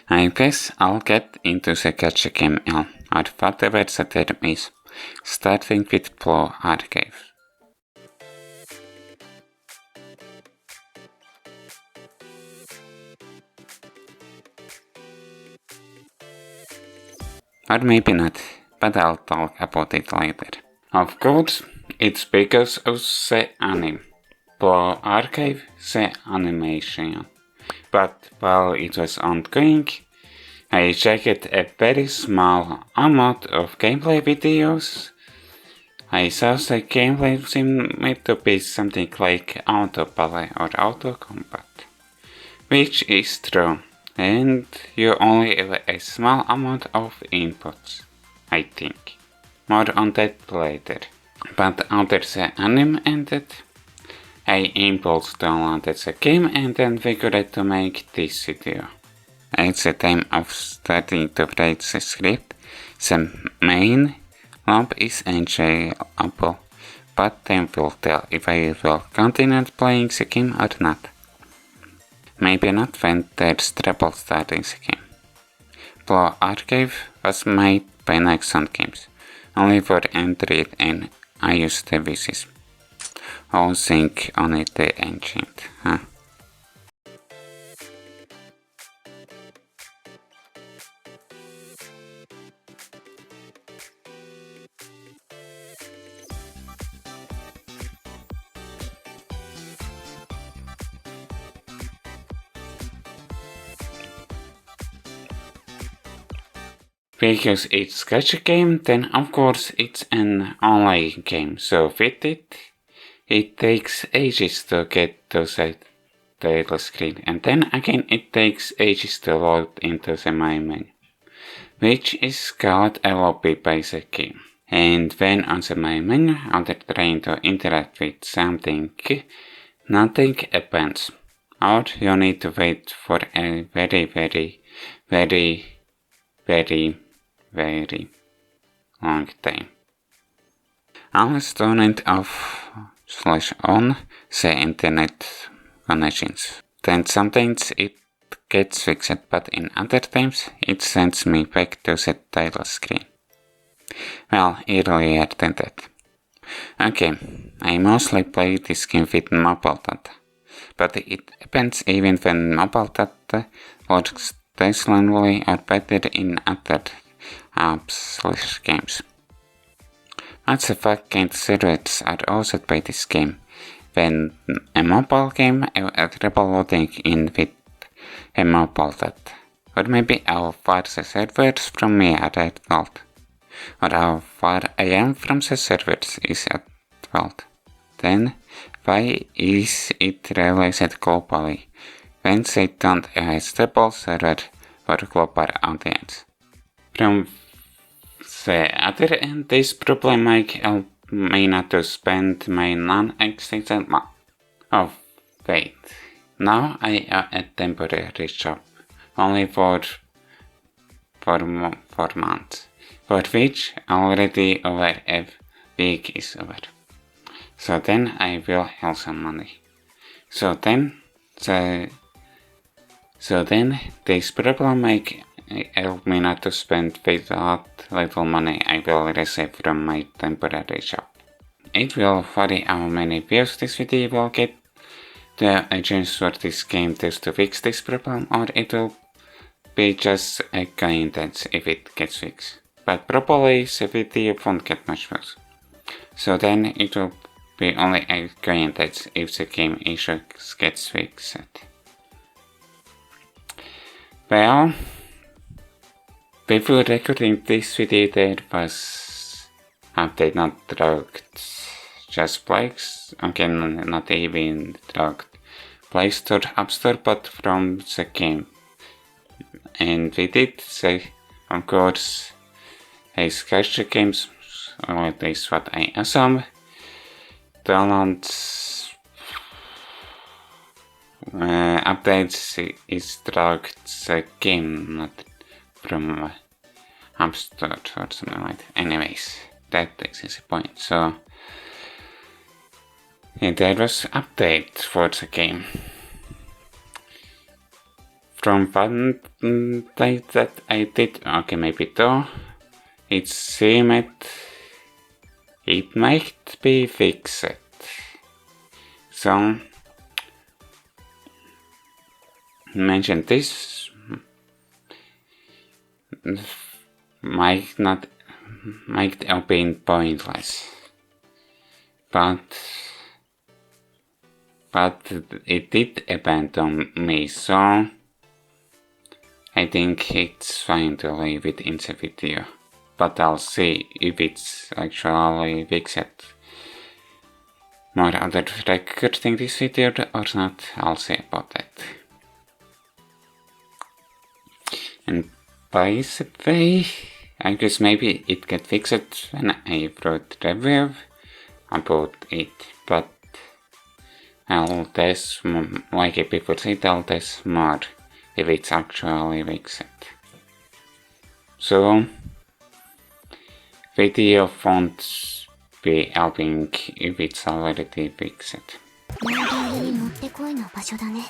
I guess I'll get into the gacha game or whatever the term is, starting with Plo Archive. Or maybe not, but I'll talk about it later. Of course, it's because of the anime. Plo Archive, the animation. But while it was ongoing, I checked a very small amount of gameplay videos. I saw the gameplay seemed to be something like auto ballet or auto combat, which is true, and you only have a small amount of inputs, I think. More on that later. But after the anime ended, I impulse downloaded the game and then figured to make this video. At the time of starting to write the script, the main loop is enjoyable, but time will tell if I will continue playing the game or not. Maybe not when there's trouble starting the game. Plo Archive was made by Nexon Games, only for Android and iOS devices. All sync on the engine, huh? Because it's a gacha game, then of course it's an online game, so with it takes ages to get to the title screen, and then again it takes ages to load into the main menu, which is called a lobby by the game. And when on the main menu, after trying to interact with something, nothing happens, or you need to wait for a very long time. Unless turned off/on the internet connections. Then sometimes it gets fixed, but in other times it sends me back to the title screen. Well, earlier than that. Okay, I mostly play this game with mobile data, but it happens even when mobile data works decently or better in other apps/games. What the fuck kind of servers are also by this game? When a mobile game has trouble loading in with a mobile data. Or maybe how far the servers from me are at fault. Or how far I am from the servers is at fault. Then, why is it realized globally when they don't have a stable server for global audience? From the other end, this problem might help me not to spend my non-existent money. Oh, wait. Now I have a temporary job, only for 4 months, for which already over a week is over. So then I will have some money. So then this problem might help me not to spend without little money I will receive from my temporary job. It will vary how many views this video will get. The agents for this game test to fix this problem, or it will be just a coincidence if it gets fixed. But probably the video won't get much views. So then it will be only a coincidence if the game issue gets fixed. Well, before recording this video there was update not drugged, just Blake's, again not even drugged Play Store, App Store, but from the game. And we did say, of course, a gacha games, or at least what I assume, downloads updates is drugged the game, not from App Store or something like that. Anyways, that is the point. So there was update for the game From one day that I did, okay, maybe two, it seemed it might be fixed. So, mention this might have been pointless, but it did abandon me, so I think it's fine to leave it in the video, but I'll see if it's actually fixed. More other recording this video or not, I'll see about that. And by the way, I guess maybe it get fixed when I wrote review about it, but I'll test, like before said, I'll test more if it's actually fixed. So, video won't be helping if it's already fixed. もってこいの場所だね。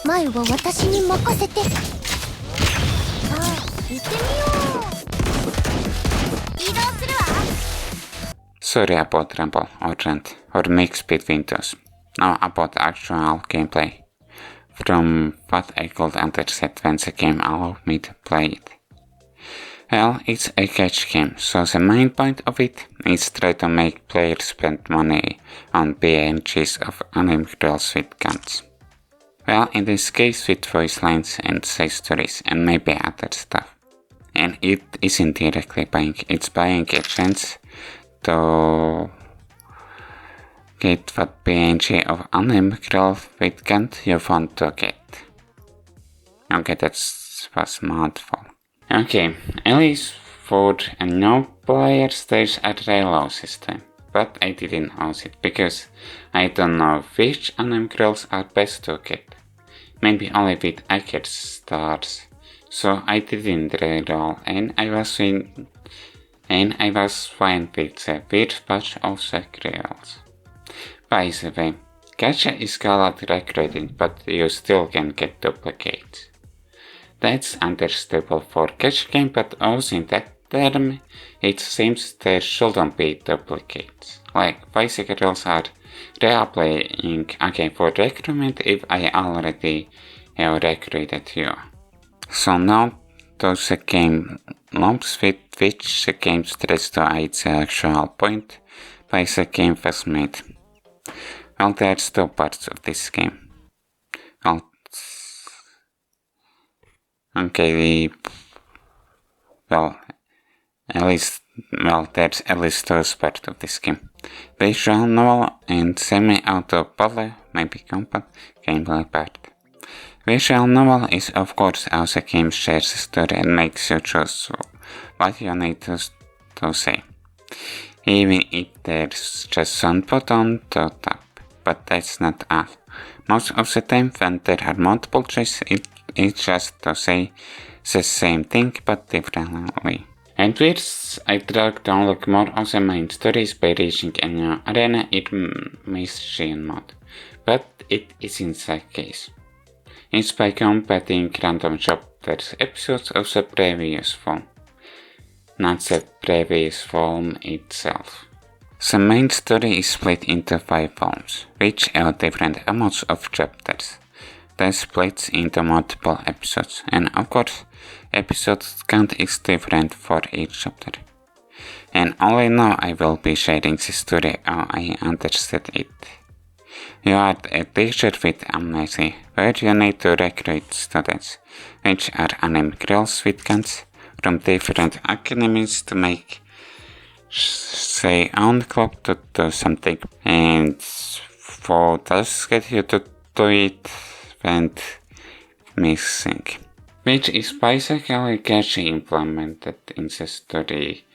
前は私に任せて。さあ、行ってみよう。移動するわ。Sorry about ramble or rant or mix between those. Now about actual gameplay. From what I could understand when the game allowed me to play it. Well, it's a catch game, so the main point of it is try to make players spend money on PNGs of anime girls with guns. Well, in this case with voice lines and side stories and maybe other stuff. And it isn't directly buying, it's buying a chance to get what PNG of anime girl with gun you want to get. Okay, that was mouthful. Okay, at least for no players there's a reload system, but I didn't use it because I don't know which anime girls are best to get. Maybe only with accurate stars, so I didn't reroll and I was fine with the weird patch of the girls. By the way, gacha is called recruiting, but you still can get duplicates. That's understandable for gacha game, but using that term, it seems there shouldn't be duplicates. Like, why the girls are replaying again for recruitment if I already have recruited you. So now to the game lumps with which the game tries to hide the actual point why the game was made. Well, there's two parts of this game. There's at least two parts of this game. Visual novel and semi-auto puzzle, maybe combat, gameplay part. Visual novel is of course how the game shares the story and makes you choose what you need to say. Even if there's just one button to tap, but that's not all. Most of the time when there are multiple choices, it's just to say the same thing but differently. And first, I tried to unlock more of the main stories by reaching a new arena in Mission mode, but it isn't the case. It's by completing random chapters episodes of the previous film, not the previous film itself. The main story is split into 5 films, which have different amounts of chapters. That splits into multiple episodes, and of course, episode count is different for each chapter. And only now I will be sharing the story how I understood it. You are a teacher with amnesia, where you need to recruit students, which are anime girls with guns, from different academies to make their own club to do something, and for tasks get you to do it went missing, which is basically catchy implemented in the story,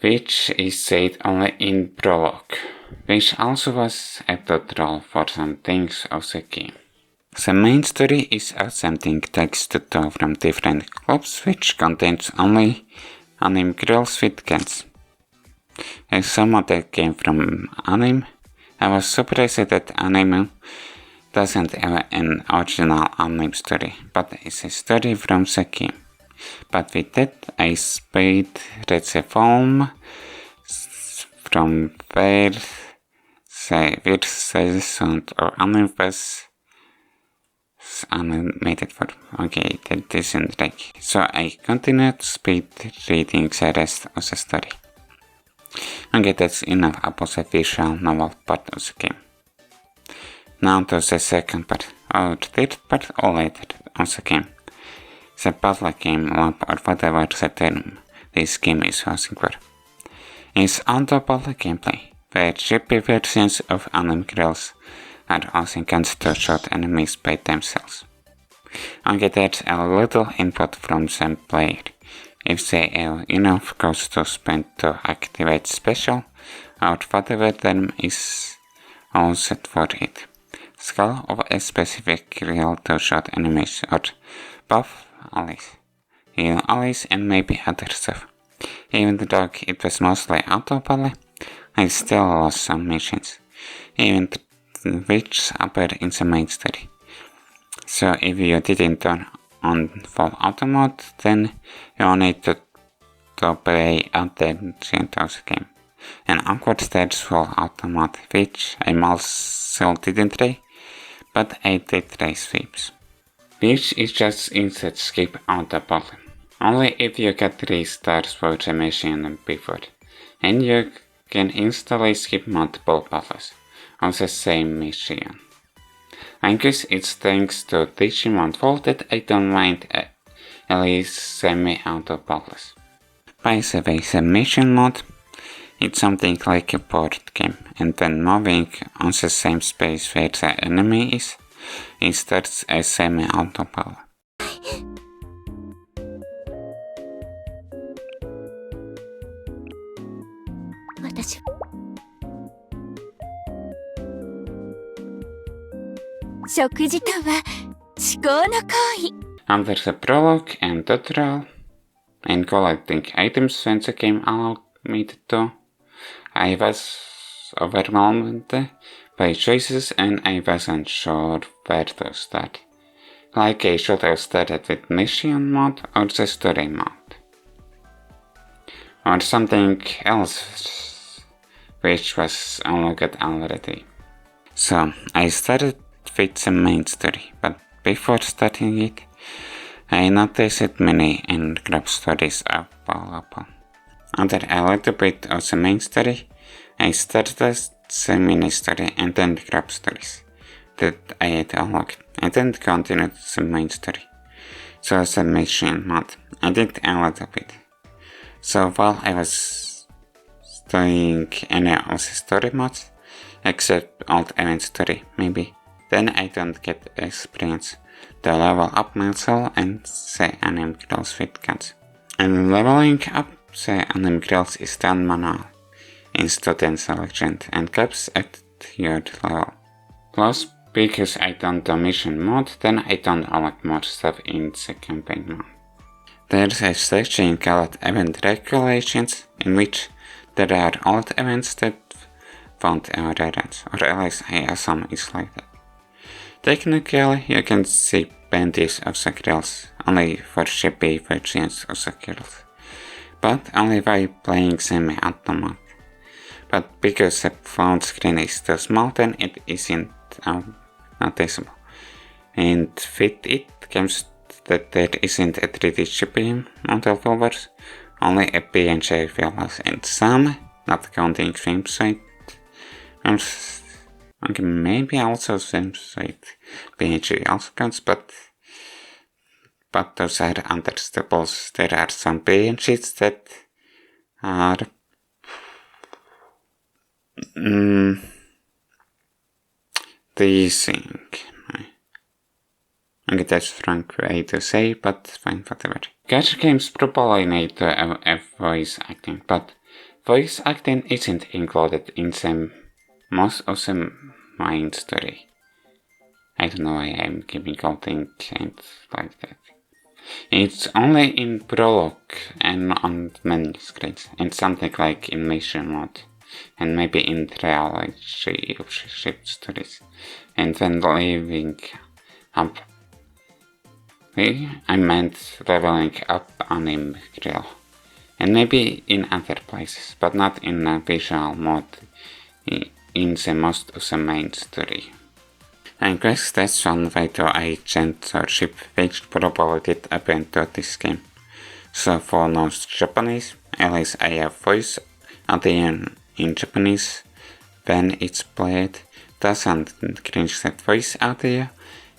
which is said only in prologue, which also was a tutorial for some things of the game. The main story is attempting text to talk from different clubs which contains only anime girls with cats. As someone that came from anime, I was surprised that anime doesn't have an original anime story, but it's a story from the game. But with that, I read the film from where the first season or anime was animated for. Okay, that isn't right. So I continued speed reading the rest of the story. Okay, that's enough about the visual novel part of the game. Now to the second part, or third part, or later of the game. The battle game lab, or whatever the term this game is using for, is auto-battle gameplay, where chippy versions of anime girls are using guns to shoot enemies by themselves. Okay, there's a little input from the player, if they have enough cost to spend to activate special, or whatever term is all set for it. Skill of a specific girl to shoot enemies, or buff allies, heal allies, and maybe other stuff. Even though it was mostly auto-battle, I still lost some missions, even which appear in the main story. So if you didn't turn on full auto mode, then you need to pay attention to the game. And awkward there's full auto mode, which I also didn't try, but I did try sweeps. Which is just instead skip auto battle. Only if you get 3 stars for the mission before, and you can instantly skip multiple battles on the same mission. I guess it's thanks to Digimon Vault that I don't mind at least semi-auto battles. By the way, the mission mode, it's something like a board game, and then moving on the same space where the enemy is, it starts a semi-auto battle. 私食事とは至高の行為 After the prologue and tutorial, and collecting items when the game allowed me to do, I was overwhelmed by choices and I wasn't sure where to start. Like I should have started with mission mode or the story mode. Or something else which was unlocked already. So I started with the main story, but before starting it, I noticed many and grab stories available. After a little bit of the main story, I started the mini story and then grab stories that I had unlocked, and then continued the main story. So the mission mode, I did a little bit. So while I was doing any of the story modes, except old event story maybe, then I don't get experience to level up myself and the anime girls with cats. And leveling up the anime girls is done manual in student selection and caps at your level. Plus, because I don't do mission mode, then I don't unlock more stuff in the campaign mode. There's a section called Event Regulations, in which there are old events that won't ever errors, or at least I assume it's like that. Technically, you can see plenties of the girls, only for chippy versions of the girls, but only by playing semi-auto mode. But because the phone screen is too small, then it isn't noticeable. And with it comes that there isn't a 3D chippy model covers, only a PNG files and some, not counting swimsuit. Okay, maybe also swimsuit PNG also counts, but those are understandable. There are some PNGs that are teasing. Okay, that's wrong way to say, but fine, whatever. Gacha games probably need to have a voice acting, but voice acting isn't included in most of the main story. I don't know why I'm keeping counting and like that. It's only in prologue and on many screens, and something like in mission mode, and maybe in trilogy of ship stories, and then leveling up. I meant leveling up anime grill, and maybe in other places, but not in a visual mode in the most of the main story. I guess that's one way to agent or ship which probably did happen to this game. So for those Japanese, at least I have voice audio in Japanese when it's played. Doesn't cringe that voice audio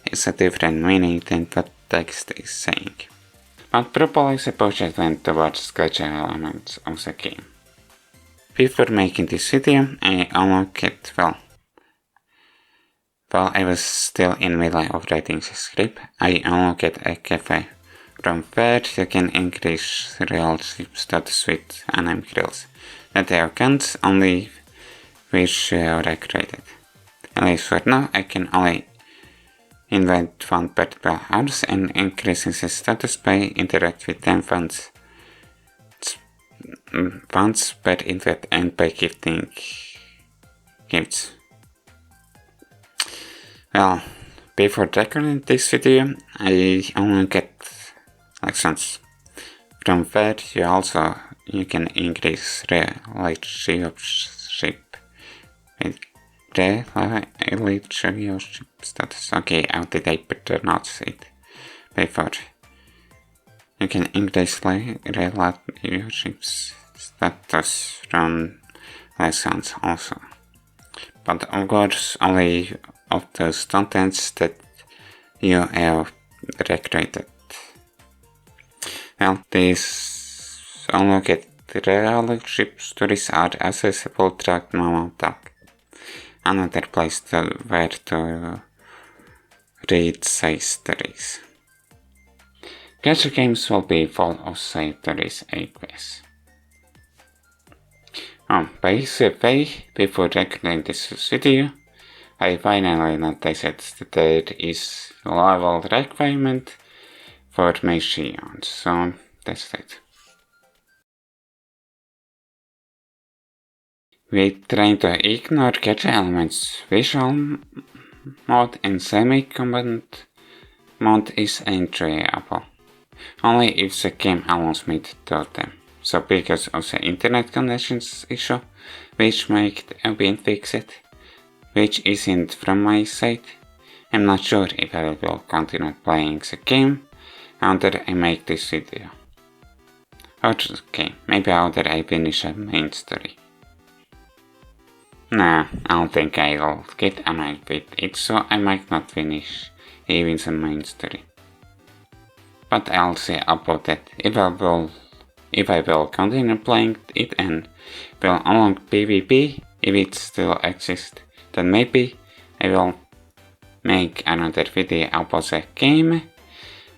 is a different meaning than what text is saying. But probably the budget went towards glitchy elements of the game. Before making this video, I unlocked it while I was still in the middle of writing the script, I unlocked a cafe. From where you can increase relationship status with anime girls. That they can't only which you have recreated. At least for now, I can only invite one particular house and increasing the status by interact with them once per invite and by gifting gifts. Well, before recording this video, I only get lessons. From where you can increase relationship with relationship status. Okay, how did I pronounce it before? You can increase relationship status from lessons also. But of course, only of those contents that you have recreated. Well, these unlocked relationship stories are accessible through normal talk. Another place where to read side stories. Gacha games will be full of side stories, I guess. By the way, before recording this video, I finally noticed that there is a level requirement for machines, so that's it. We try to ignore gacha elements. Visual mode and semi-combat mode is enjoyable, only if the game allows me to do them. So because of the internet connections issue, which might have been fixed, which isn't from my side, I'm not sure if I will continue playing the game after I make this video. Okay, maybe after I finish the main story. Nah, I don't think I will get annoyed with it, so I might not finish even the main story. But I'll see about that if I will continue playing it and will unlock PvP if it still exists, then maybe I will make another video about the game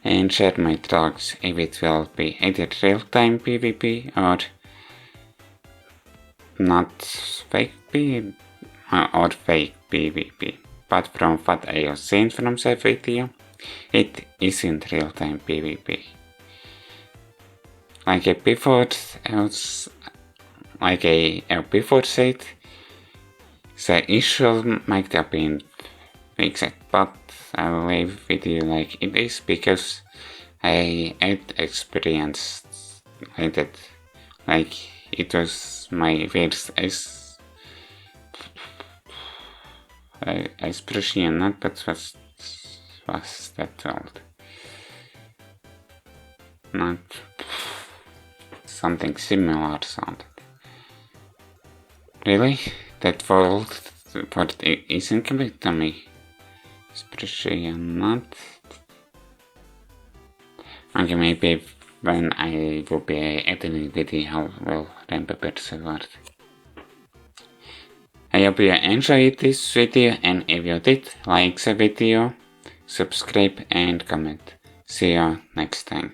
and share my thoughts if it will be either real-time PvP or not fake PvP or fake PvP. But from what I have seen from the video, it isn't real-time PvP. Like I before said, the issue might have been fixed, but I will leave video like it is because I had experience like that. Like it was my first expression, not that was that old. Not something similar sounded. Really? That word isn't coming to me. Expression not. Okay, maybe when I will be editing video I will remember the word. I hope you enjoyed this video, and if you did, like the video, subscribe and comment. See you next time.